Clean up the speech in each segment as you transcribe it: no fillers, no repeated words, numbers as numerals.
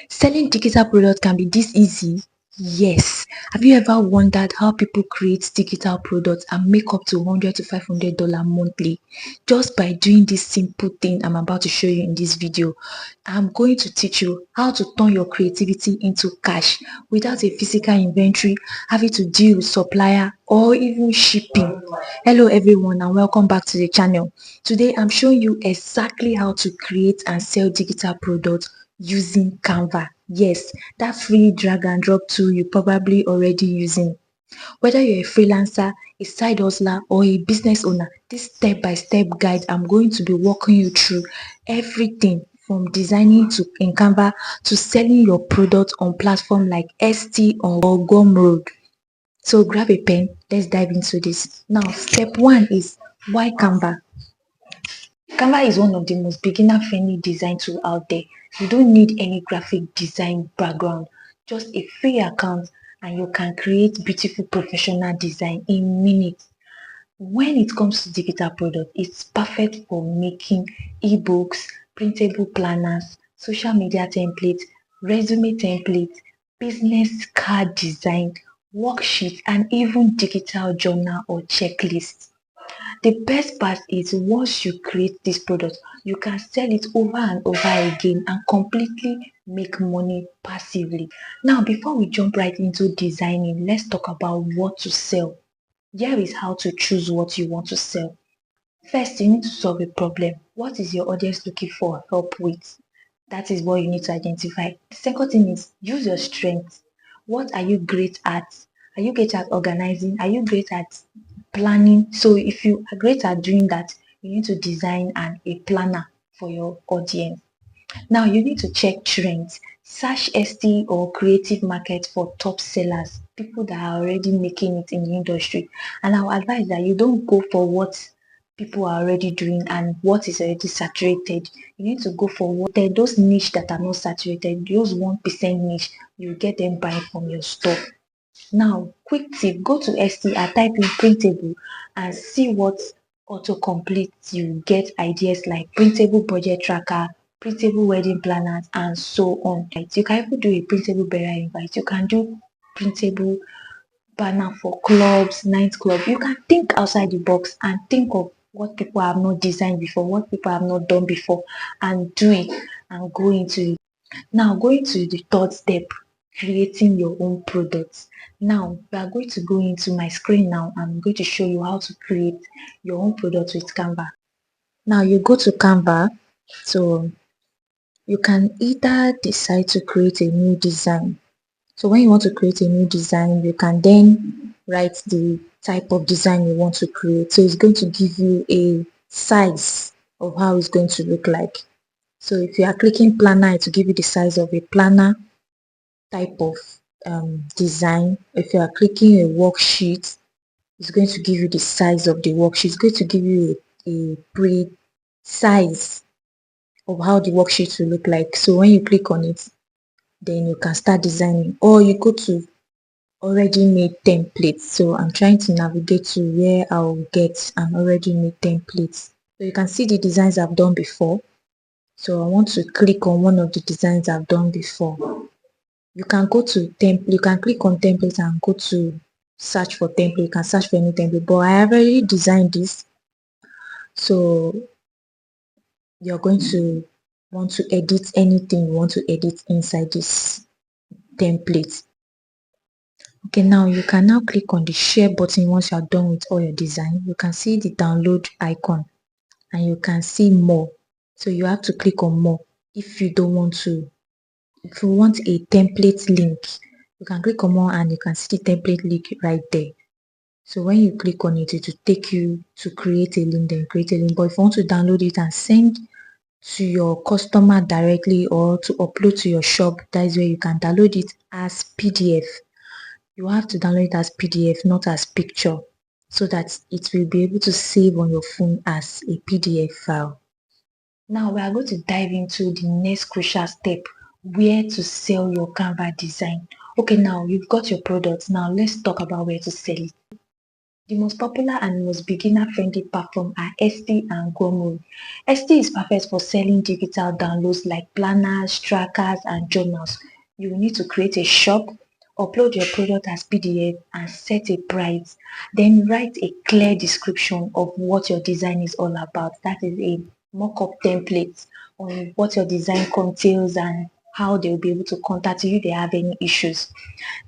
Selling digital products can be this easy? Yes. Have you ever wondered how people create digital products and make up to $100 to $500 monthly just by doing this simple thing I'm about to show you in this video? I'm going to teach you how to turn your creativity into cash without a physical inventory, having to deal with supplier or even shipping. Hello everyone and welcome back to the channel. Today I'm showing you exactly how to create and sell digital products using Canva. Yes, that free drag and drop tool you're probably already using. Whether you're a freelancer, a side hustler, or a business owner, this step-by-step guide I'm going to be walking you through everything from designing to in Canva to selling your product on platforms like ST or Gumroad. So grab a pen, let's dive into this. Now, step one is why Canva? Canva is one of the most beginner-friendly design tool out there. You don't need any graphic design background, just a free account and you can create beautiful professional design in minutes. When it comes to digital product, it's perfect for making ebooks, printable planners, social media templates, resume templates, business card design, worksheets, and even digital journal or checklists. The best part is once you create this product, you can sell it over and over again and completely make money passively. Now, before we jump right into designing, let's talk about what to sell. Here is how to choose what you want to sell. First, you need to solve a problem. What is your audience looking for help with? That is what you need to identify. The second thing is use your strengths. What are you great at? Are you great at organizing? Are you great at planning? So if you are great at doing that, you need to design a planner for your audience. Now you need to check trends. Search ST or creative market for top sellers, people that are already making it in the industry. And I will advise that you don't go for what people are already doing and what is already saturated. You need to go for those niche that are not saturated, those 1% niche, you get them buying from your store. Now, quick tip, go to ST and type in printable and see what autocomplete. You get ideas like printable budget tracker, printable wedding planners, and so on. You can even do a printable burial invite. You can do printable banner for clubs, nightclub. You can think outside the box and think of what people have not designed before, what people have not done before, and do it and go into it. Now, going to the third step, creating your own products. Now, we are going to go into my screen now. I'm going to show you how to create your own product with Canva. Now, you go to Canva. So, you can either decide to create a new design. So, when you want to create a new design, you can then write the type of design you want to create. So, it's going to give you a size of how it's going to look like. So if you are clicking planner, it will give you the size of a planner type of design. If you are clicking a worksheet, it's going to give you the size of the worksheet. It's going to give you a pre-size of how the worksheet will look like. So when you click on it, then you can start designing, or you go to already made templates. So I'm trying to navigate to where I'll get an already made template. So you can see the designs I've done before. So I want to click on one of the designs I've done before. You can go to template, you can click on template and go to search for template. You can search for any template, but I have already designed this. So you're going to want to edit anything you want to edit inside this template. Okay, now you can now click on the share button once you're done with all your design. You can see the download icon and you can see more. So you have to click on more if you don't want to. If you want a template link, you can click on more and you can see the template link right there. So when you click on it, it will take you to create a link, then create a link. But if you want to download it and send to your customer directly or to upload to your shop, that is where you can download it as PDF. You have to download it as PDF, not as picture, so that it will be able to save on your phone as a PDF file. Now we are going to dive into the next crucial step, where to sell your Canva design. Okay, now you've got your product. Now let's talk about where to sell it. The most popular and most beginner-friendly platform are Etsy and Gumroad. Etsy is perfect for selling digital downloads like planners, trackers, and journals. You will need to create a shop, upload your product as PDF, and set a price. Then write a clear description of what your design is all about. That is a mock-up template on what your design contains and how they'll be able to contact you if they have any issues.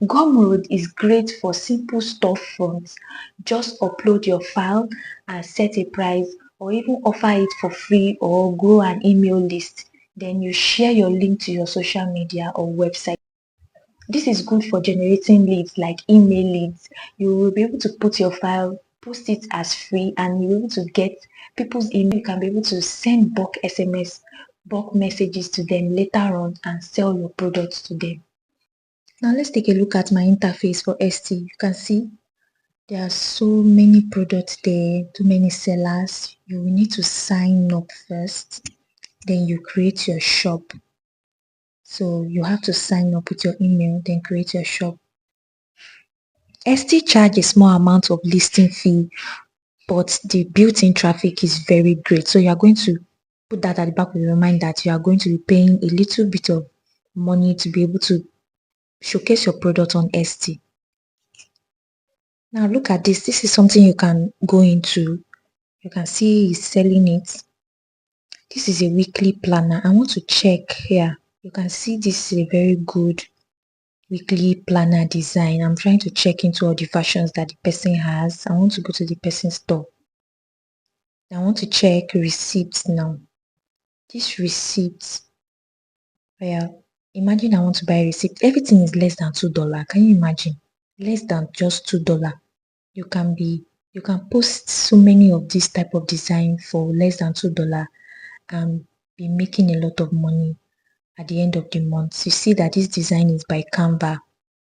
Gumroad is great for simple storefronts. Just upload your file and set a price, or even offer it for free or grow an email list. Then you share your link to your social media or website. This is good for generating leads like email leads. You will be able to put your file, post it as free, and you'll be able to get people's email. You can be able to send bulk SMS, bulk messages to them later on and sell your products to them. Now let's take a look at my interface for ST. You can see there are so many products there, too many sellers. You will need to sign up first. Then you create your shop. So you have to sign up with your email, then create your shop. ST charge a small amount of listing fee, but the built-in traffic is very great. So you are going to put that at the back of your mind that you are going to be paying a little bit of money to be able to showcase your product on ST. Now look at this. This is something you can go into. You can see he's selling it. This is a weekly planner. I want to check here. You can see this is a very good weekly planner design. I'm trying to check into all the versions that the person has. I want to go to the person's store. I want to check receipts now. This receipt, well, imagine I want to buy a receipt. Everything is less than $2. Can you imagine? Less than just $2. You can post so many of this type of design for less than $2 and be making a lot of money at the end of the month. You see that this design is by Canva.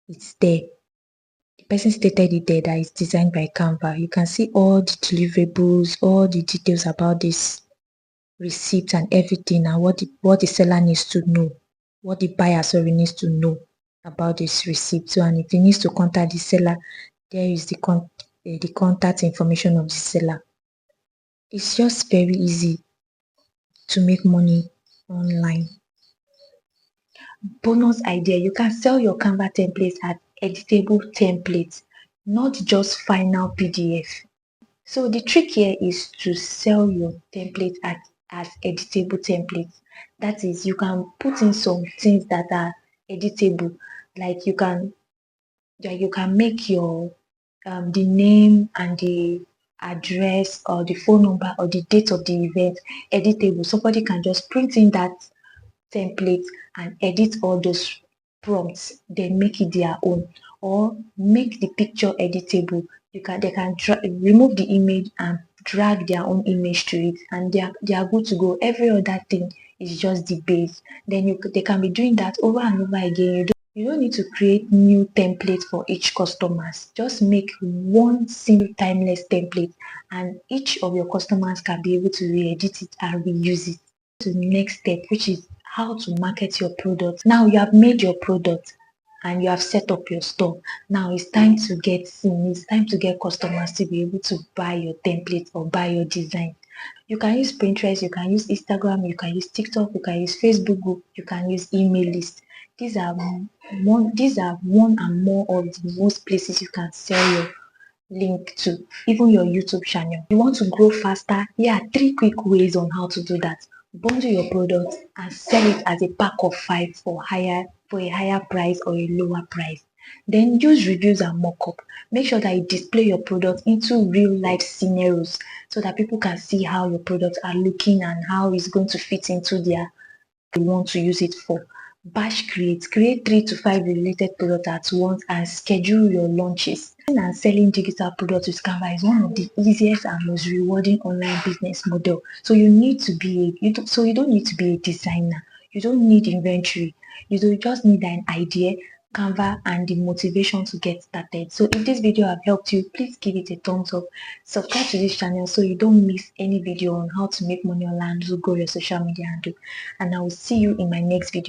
It's there. The person stated it there that it's designed by Canva. You can see all the deliverables, all the details about this receipt and everything, and what the seller needs to know, what the buyer needs to know about this receipt. So, and if he needs to contact the seller, there is the contact information of the seller. It's just very easy to make money online. Bonus idea, you can sell your Canva templates as editable templates, not just final PDF. So the trick here is to sell your template as editable templates. That is, you can put in some things that are editable, like you can make your the name and the address or the phone number or the date of the event editable. Somebody can just print in that template and edit all those prompts, then make it their own, or make the picture editable. They can remove the image and drag their own image to it, and they are good to go. Every other thing is just the base. Then they can be doing that over and over again. You don't need to create new templates for each customers. Just make one single timeless template, and each of your customers can be able to re-edit it and reuse it. To the next step, which is how to market your product. Now you have made your product and you have set up your store. Now it's time to get seen. It's time to get customers to be able to buy your template or buy your design. You can use Pinterest, you can use Instagram, you can use TikTok, you can use Facebook group, you can use email list. These are one and more of the most places you can sell your link to, even your YouTube channel. You want to grow faster? Here are 3 quick ways on how to do that. Bundle your product and sell it as a pack of 5 for a higher price or a lower price. Then use reviews and mock-up. Make sure that you display your product into real life scenarios so that people can see how your products are looking and how it's going to fit into their you want to use it for. Batch create 3 to 5 related products at once and schedule your launches. And selling digital products with Canva is one of the easiest and most rewarding online business model. So you don't need to be a designer. You don't need inventory. You just need an idea, Canva, and the motivation to get started. So if this video have helped you, please give it a thumbs up. Subscribe to this channel so you don't miss any video on how to make money online to grow your social media handle. And I will see you in my next video.